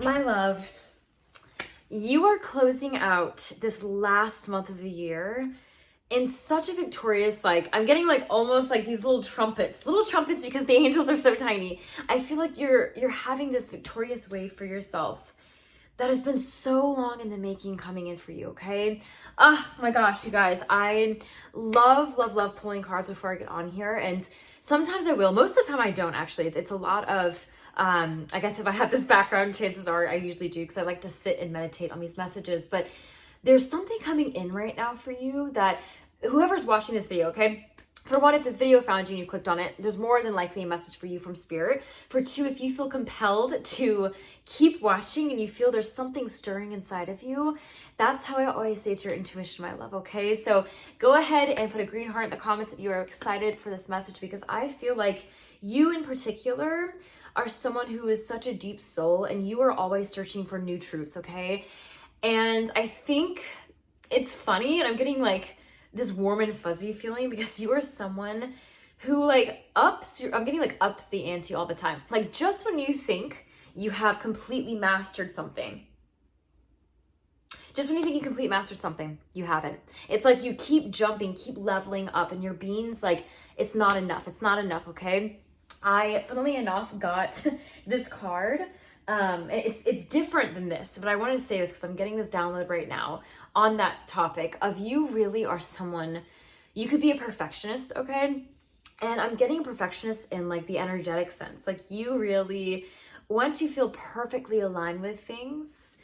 My love, you are closing out this last month of the year in such a victorious, like, I'm getting like almost like these little trumpets because the angels are so tiny. I feel like you're having this victorious wave for yourself that has been so long in the making coming in for you, okay? Oh my gosh, you guys, I love pulling cards before I get on here. And sometimes I will. Most of the time I don't actually. It's a lot of, I guess if I have this background, chances are I usually do because I like to sit and meditate on these messages. But there's something coming in right now for you that whoever's watching this video, okay? For one, if this video found you and you clicked on it, there's more than likely a message for you from spirit. For two, if you feel compelled to keep watching and you feel there's something stirring inside of you, that's how I always say it's your intuition, my love, okay? So go ahead and put a green heart in the comments if you are excited for this message, because I feel like you in particular are someone who is such a deep soul and you are always searching for new truths, okay? And I think it's funny, and I'm getting like this warm and fuzzy feeling because you are someone who I'm getting like ups the ante all the time. Like just when you think you have completely mastered something, just when you think you completely mastered something, you haven't. It's like you keep jumping, keep leveling up, and your being's like, it's not enough. It's not enough, okay? I, funnily enough, got this card. It's different than this, but I wanted to say this because I'm getting this download right now on that topic of you really are someone, you could be a perfectionist, okay? And I'm getting a perfectionist in like the energetic sense. Like you really want to feel perfectly aligned with things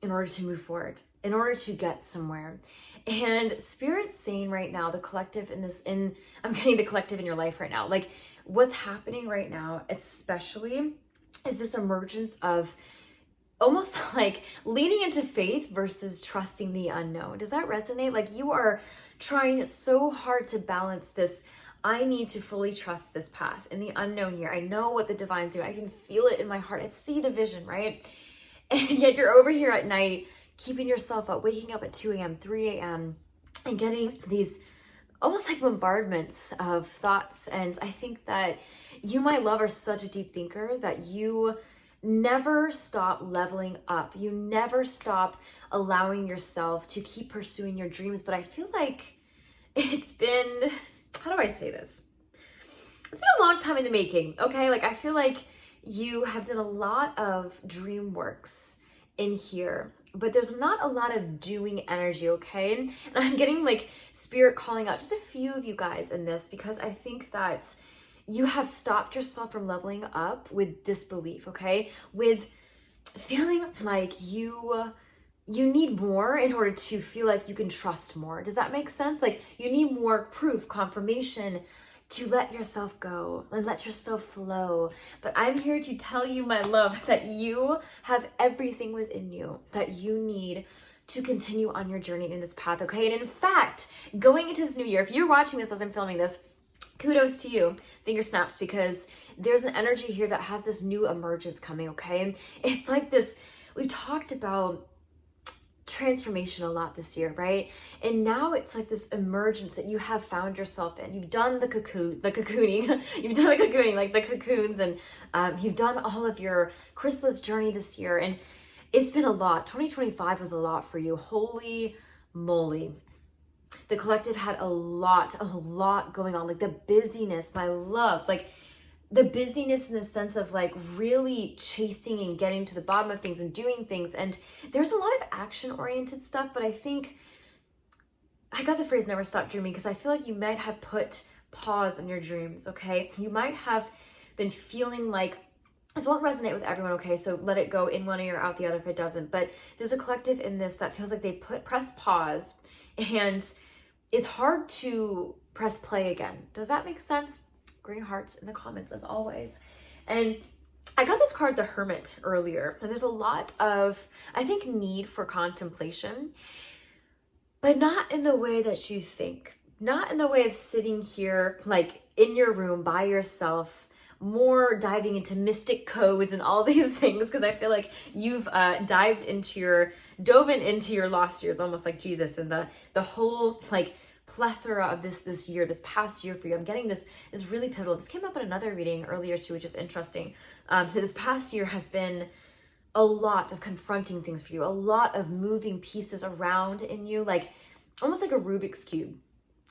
in order to move forward, in order to get somewhere. And Spirit's saying right now, the collective I'm getting the collective in your life right now. Like what's happening right now, especially, is this emergence of almost like leaning into faith versus trusting the unknown. Does that resonate? Like you are trying so hard to balance this. I need to fully trust this path in the unknown here. I know what the divine's doing. I can feel it in my heart. I see the vision, right? And yet you're over here at night, keeping yourself up, waking up at 2 a.m., 3 a.m., and getting these almost like bombardments of thoughts. And I think that you, my love, are such a deep thinker that you never stop leveling up. You never stop allowing yourself to keep pursuing your dreams. But I feel like it's been, how do I say this? It's been a long time in the making, okay? Like I feel like you have done a lot of dream works in here, but there's not a lot of doing energy, okay? And I'm getting like spirit calling out just a few of you guys in this because I think that you have stopped yourself from leveling up with disbelief, okay? With feeling like you need more in order to feel like you can trust more. Does that make sense? Like you need more proof, confirmation to let yourself go and let yourself flow. But I'm here to tell you, my love, that you have everything within you that you need to continue on your journey in this path, okay? And in fact, going into this new year, if you're watching this as I'm filming this, kudos to you, finger snaps, because there's an energy here that has this new emergence coming, okay? It's like this, we've talked about transformation a lot this year, right? And now it's like this emergence that you have found yourself in. You've done the cocooning, you've done the cocooning, like the cocoons, and you've done all of your chrysalis journey this year, and it's been a lot. 2025 was a lot for you. Holy moly. The collective had a lot going on. Like the busyness, my love, like the busyness in the sense of like really chasing and getting to the bottom of things and doing things. And there's a lot of action oriented stuff, but I think I got the phrase never stop dreaming because I feel like you might have put pause on your dreams, okay? You might have been feeling like this won't resonate with everyone, okay? So let it go in one ear, out the other if it doesn't. But there's a collective in this that feels like they press pause and it's hard to press play again. Does that make sense? Green hearts in the comments as always. And I got this card, the Hermit, earlier, and there's a lot of, I think, need for contemplation, but not in the way that you think. Not in the way of sitting here, like in your room by yourself, more diving into mystic codes and all these things, because I feel like you've dove into your lost years, almost like Jesus, and the whole like plethora of this year, this past year for you. I'm getting this is really pivotal. This came up in another reading earlier too, which is interesting. This past year has been a lot of confronting things for you, a lot of moving pieces around in you, like almost like a Rubik's Cube.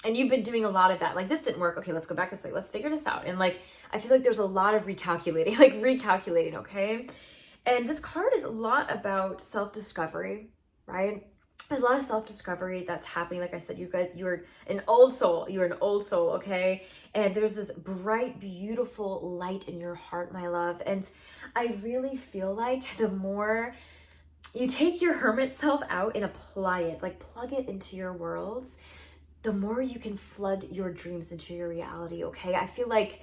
And you've been doing a lot of that. Like, this didn't work. Okay, let's go back this way. Let's figure this out. And like, I feel like there's a lot of recalculating, okay? And this card is a lot about self-discovery, right? There's a lot of self-discovery that's happening. Like I said, you're an old soul. You're an old soul, okay? And there's this bright, beautiful light in your heart, my love. And I really feel like the more you take your hermit self out and apply it, like plug it into your worlds, the more you can flood your dreams into your reality, okay? I feel like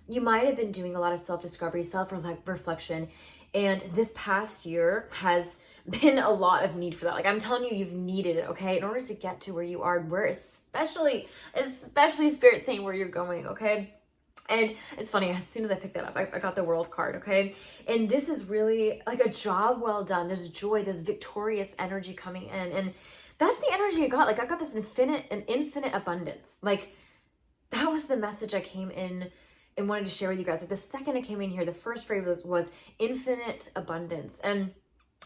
you might have been doing a lot of self-discovery, self-reflection, and this past year has been a lot of need for that. Like, I'm telling you, you've needed it, okay? In order to get to where you are, where especially Spirit saying where you're going, okay? And it's funny, as soon as I picked that up, I got the World card, okay? And this is really like a job well done. There's joy, there's victorious energy coming in, and that's the energy I got. Like, I got this infinite abundance. Like, that was the message I came in and wanted to share with you guys. Like, the second I came in here, the first phrase was infinite abundance. And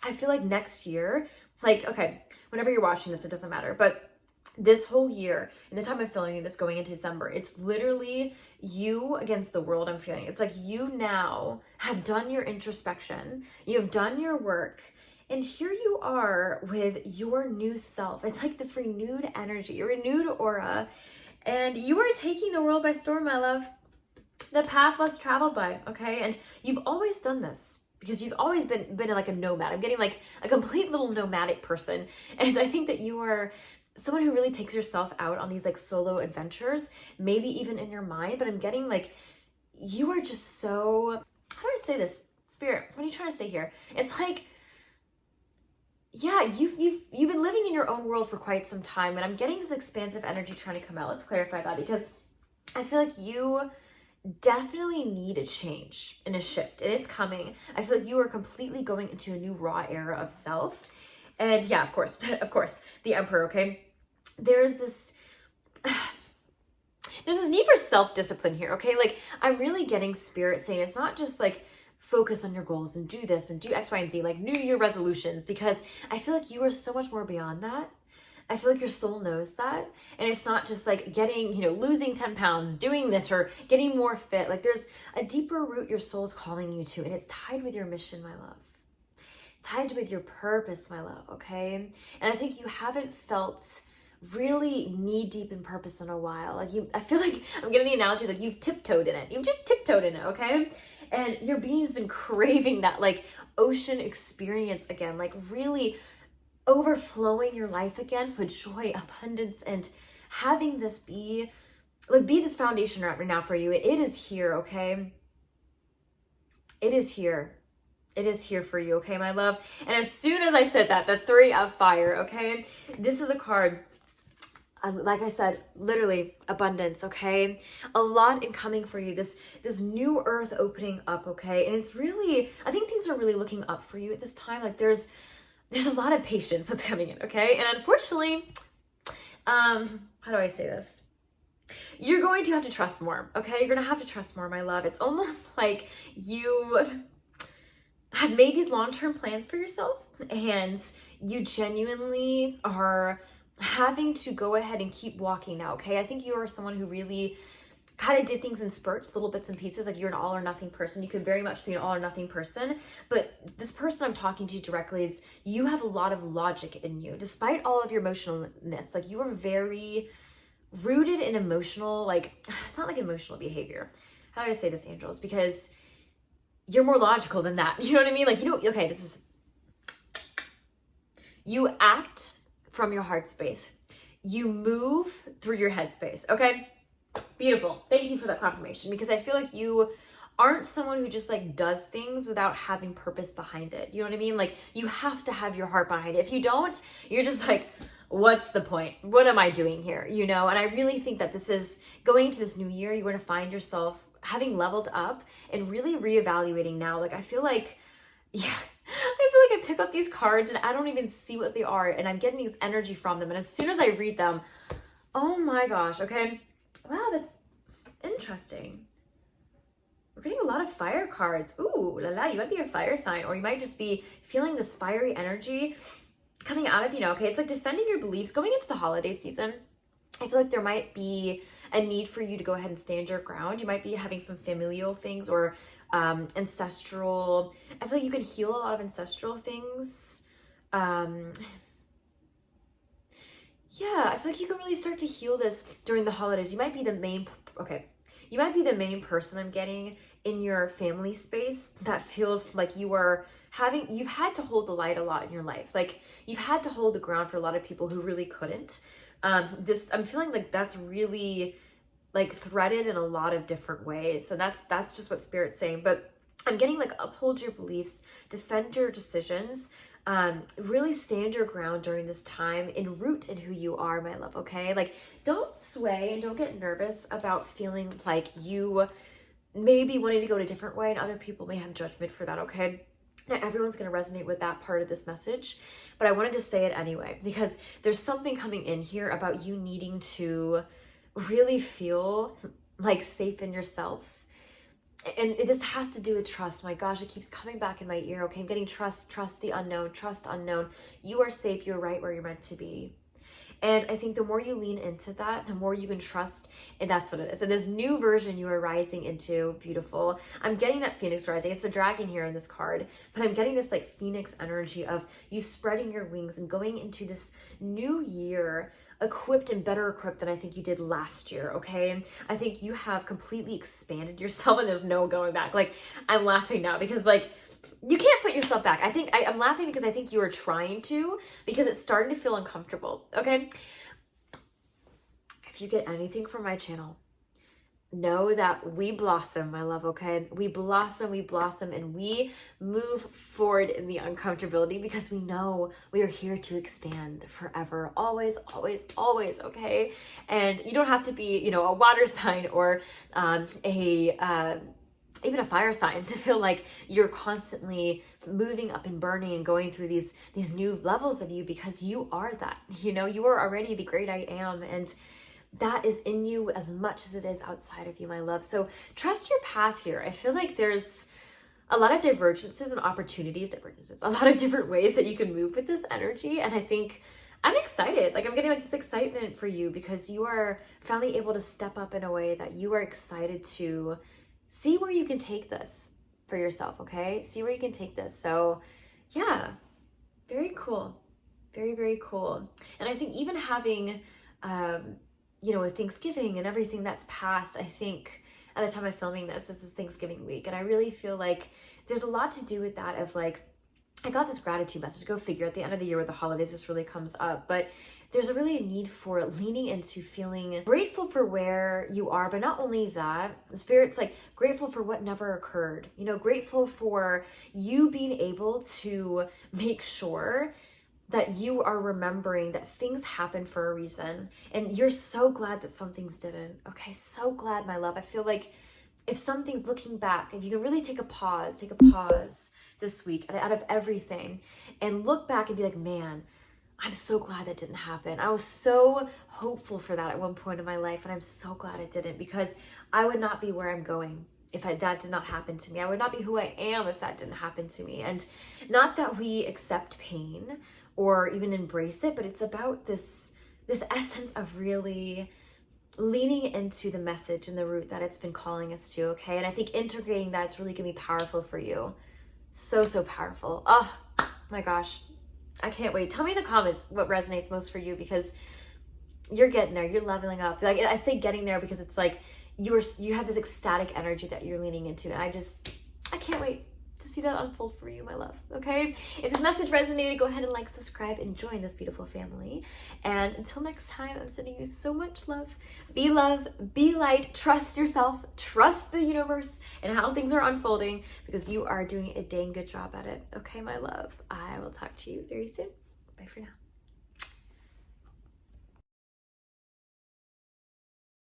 I feel like next year, like, okay, whenever you're watching this, it doesn't matter, but this whole year, and the time I'm filming this going into December, it's literally you against the world. I'm feeling it's like you now have done your introspection, you've done your work, and here you are with your new self. It's like this renewed energy, your renewed aura, and you are taking the world by storm, my love. The path less traveled by, okay? And you've always done this because you've always been like a nomad. I'm getting like a complete little nomadic person. And I think that you are someone who really takes yourself out on these like solo adventures, maybe even in your mind, but I'm getting like, you are just so, how do I say this? Spirit, what are you trying to say here? It's like, yeah, you've been living in your own world for quite some time, and I'm getting this expansive energy trying to come out. Let's clarify that, because I feel like you definitely need a change and a shift, and it's coming. I feel like you are completely going into a new raw era of self. And yeah, of course, the Emperor, okay? There's this need for self-discipline here, okay? Like, I'm really getting Spirit saying it's not just like focus on your goals and do this and do X, Y, and Z, like New Year resolutions, because I feel like you are so much more beyond that. I feel like your soul knows that. And it's not just like getting, losing 10 pounds, doing this, or getting more fit. Like, there's a deeper root your soul's calling you to, and it's tied with your mission, my love. It's tied with your purpose, my love, okay? And I think you haven't felt really knee deep in purpose in a while. Like, I feel like I'm getting the analogy like you've tiptoed in it. You've just tiptoed in it, okay? And your being's been craving that like ocean experience again, like really overflowing your life again with joy, abundance, and having this be this foundation right now for you. It is here, okay? It is here. It is here for you, okay, my love? And as soon as I said that, the 3 of fire, okay? This is a card, like I said, literally abundance, okay? A lot incoming for you, this new earth opening up, okay? And it's really, I think things are really looking up for you at this time. Like, there's a lot of patience that's coming in, okay? And unfortunately, how do I say this? You're going to have to trust more, okay? You're going to have to trust more, my love. It's almost like you have made these long-term plans for yourself, and you genuinely are having to go ahead and keep walking now, okay? I think you are someone who really kind of did things in spurts, little bits and pieces. Like, you're an all or nothing person. You could very much be an all or nothing person, but this person I'm talking to directly is, you have a lot of logic in you, despite all of your emotionalness. Like, you are very rooted in emotional, like, it's not like emotional behavior. How do I say this, angels? Because you're more logical than that. You know what I mean? Like, okay, you act from your heart space. You move through your head space, okay? Beautiful. Thank you for that confirmation, because I feel like you aren't someone who just like does things without having purpose behind it. You know what I mean? Like, you have to have your heart behind it. If you don't, you're just like, what's the point? What am I doing here? And I really think that this is going into this new year, you're going to find yourself having leveled up and really reevaluating now. Like, I feel like, I pick up these cards and I don't even see what they are, and I'm getting these energy from them. And as soon as I read them, oh my gosh, okay. Wow, that's interesting. We're getting a lot of fire cards. Ooh, la la, you might be a fire sign, or you might just be feeling this fiery energy coming out of you now, okay? It's like defending your beliefs going into the holiday season. I feel like there might be a need for you to go ahead and stand your ground. You might be having some familial things or ancestral. I feel like you can heal a lot of ancestral things. Yeah, I feel like you can really start to heal this during the holidays. You might be the main, okay, you might be the main person I'm getting in your family space that feels like you've had to hold the light a lot in your life. Like you've had to hold the ground for a lot of people who really couldn't. I'm feeling like that's really like threaded in a lot of different ways. So that's just what Spirit's saying. But I'm getting like uphold your beliefs, defend your decisions, really stand your ground during this time and root in who you are, my love, okay? Like don't sway and don't get nervous about feeling like you may be wanting to go in a different way and other people may have judgment for that, okay? Not everyone's going to resonate with that part of this message, but I wanted to say it anyway because there's something coming in here about you needing to really feel like safe in yourself. And this has to do with trust. My gosh, it keeps coming back in my ear. Okay, I'm getting trust the unknown, trust unknown. You are safe. You're right where you're meant to be. And I think the more you lean into that, the more you can trust, and that's what it is. And this new version you are rising into, beautiful. I'm getting that Phoenix rising. It's a dragon here in this card, but I'm getting this like Phoenix energy of you spreading your wings and going into this new year equipped and better equipped than I think you did last year, okay? I think you have completely expanded yourself and there's no going back. Like, I'm laughing now because like, you can't put yourself back. I'm laughing because I think you are trying to, because it's starting to feel uncomfortable, okay? If you get anything from my channel, know that we blossom, my love, okay? We blossom, and we move forward in the uncomfortability because we know we are here to expand forever, always, always, always, okay? And you don't have to be, a water sign or even a fire sign to feel like you're constantly moving up and burning and going through these new levels of you, because you are that, you are already the great I am, and that is in you as much as it is outside of you, my love. So trust your path here. I feel like there's a lot of divergences and a lot of different ways that you can move with this energy. And I think I'm excited. Like I'm getting like this excitement for you because you are finally able to step up in a way that you are excited to see where you can take this for yourself, okay? See where you can take this. So yeah, very cool. Very, very cool. And I think even having, with Thanksgiving and everything that's passed, I think at the time of filming this is Thanksgiving week. And I really feel like there's a lot to do with that of like, I got this gratitude message, go figure, at the end of the year with the holidays, this really comes up. But there's a really need for leaning into feeling grateful for where you are, but not only that, Spirit's like grateful for what never occurred, grateful for you being able to make sure that you are remembering that things happen for a reason. And you're so glad that some things didn't. Okay, so glad, my love. I feel like if something's looking back, if you can really take a pause this week out of everything and look back and be like, man, I'm so glad that didn't happen. I was so hopeful for that at one point in my life, and I'm so glad it didn't, because I would not be where I'm going if that did not happen to me. I would not be who I am if that didn't happen to me. And not that we accept pain or even embrace it, but it's about this essence of really leaning into the message and the root that it's been calling us to, okay? And I think integrating that's really gonna be powerful for you. So, so powerful. Oh my gosh. I can't wait. Tell me in the comments what resonates most for you, because you're getting there. You're leveling up. Like I say getting there because it's like you have this ecstatic energy that you're leaning into. And I can't wait to see that unfold for you, my love. Okay? If this message resonated, go ahead and like, subscribe, and join this beautiful family. And until next time, I'm sending you so much love. Be love, be light, trust yourself, trust the universe and how things are unfolding, because you are doing a dang good job at it. Okay, my love? I will talk to you very soon. Bye for now.